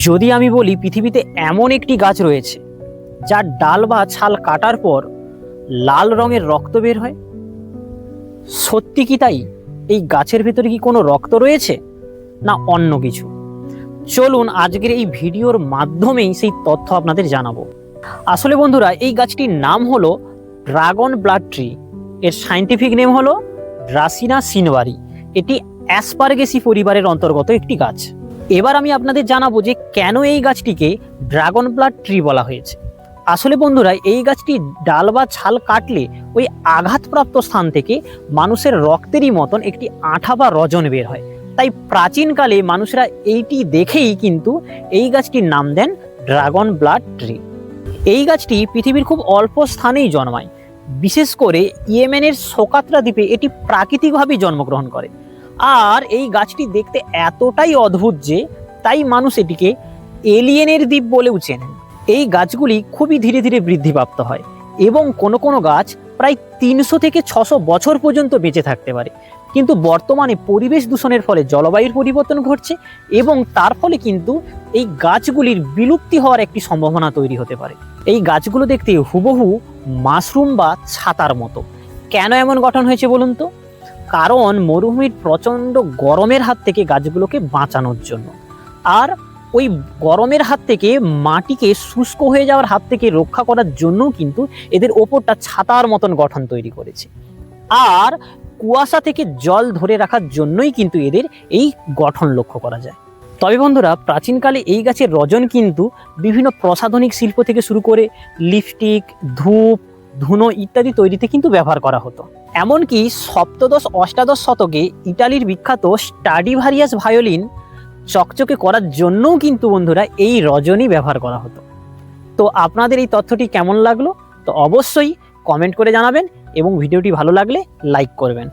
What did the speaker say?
যদি আমি বলি পৃথিবীতে এমন একটি গাছ রয়েছে যার ডাল বা ছাল কাটার পর লাল রঙের রক্ত বের হয়, সত্যি কি তাই? এই গাছের ভেতরে কি কোনো রক্ত রয়েছে না অন্য কিছু? চলুন আজকের এই ভিডিওর মাধ্যমেই সেই তথ্য আপনাদের জানাবো। আসলে বন্ধুরা, এই গাছটির নাম হলো ড্রাগন ব্লাড ট্রি। এর সায়েন্টিফিক নেম হলো ড্রাসিনা সিনবারি। এটি অ্যাসপারগেসি পরিবারের অন্তর্গত একটি গাছ। এবার আমি আপনাদের জানাবো যে কেন এই গাছটিকে ড্রাগন ব্লাড ট্রি বলা হয়েছে। আসলে বন্ধুরা, এই গাছটি ডাল বা ছাল কাটলে ওই আঘাতপ্রাপ্ত স্থান থেকে মানুষের রক্তেরই মতন একটি আঠা বা রজন বের হয়। তাই প্রাচীনকালে মানুষরা এইটি দেখেই কিন্তু এই গাছটির নাম দেন ড্রাগন ব্লাড ট্রি। এই গাছটি পৃথিবীর খুব অল্প স্থানেই জন্মায়। বিশেষ করে ইয়েমেনের সোকাত্রা দ্বীপে এটি প্রাকৃতিকভাবেই জন্মগ্রহণ করে। আর এই গাছটি দেখতে এতটাই অদ্ভুত যে তাই মানুষ এটিকে এলিয়েনের দ্বীপ বলেও চেনেন। এই গাছগুলি খুবই ধীরে ধীরে বৃদ্ধিপ্রাপ্ত হয় এবং কোনো কোনো গাছ প্রায় 300 থেকে 600 বছর পর্যন্ত বেঁচে থাকতে পারে। কিন্তু বর্তমানে পরিবেশ দূষণের ফলে জলবায়ুর পরিবর্তন ঘটছে এবং তার ফলে কিন্তু এই গাছগুলির বিলুপ্তি হওয়ার একটি সম্ভাবনা তৈরি হতে পারে। এই গাছগুলো দেখতে হুবহু মাশরুম বা ছাতার মতো। কেন এমন গঠন হয়েছে বলুন তো? কারণ মরুভূমির প্রচণ্ড গরমের হাত থেকে গাছগুলোকে বাঁচানোর জন্য, আর ওই গরমের হাত থেকে মাটিকে শুষ্ক হয়ে যাওয়ার হাত থেকে রক্ষা করার জন্য কিন্তু এদের ওপরটা ছাতার মতন গঠন তৈরি করেছে। আর কুয়াশা থেকে জল ধরে রাখার জন্যই কিন্তু এদের এই গঠন লক্ষ্য করা যায়। তবে বন্ধুরা, প্রাচীনকালে এই গাছের রজন কিন্তু বিভিন্ন প্রসাধনিক শিল্প থেকে শুরু করে লিপস্টিক, ধূপ, ধুনো ইত্যাদি তৈরিতে কিন্তু ব্যবহার করা হতো। এমনকি সপ্তদশ অষ্টাদশ শতকে ইটালির বিখ্যাত স্ট্রাডিভারিয়াস ভায়োলিন চকচকে করার জন্যও কিন্তু বন্ধুরা এই রজনই ব্যবহার করা হতো। তো আপনাদের এই তথ্যটি কেমন লাগলো তো অবশ্যই কমেন্ট করে জানাবেন এবং ভিডিওটি ভালো লাগলে লাইক করবেন।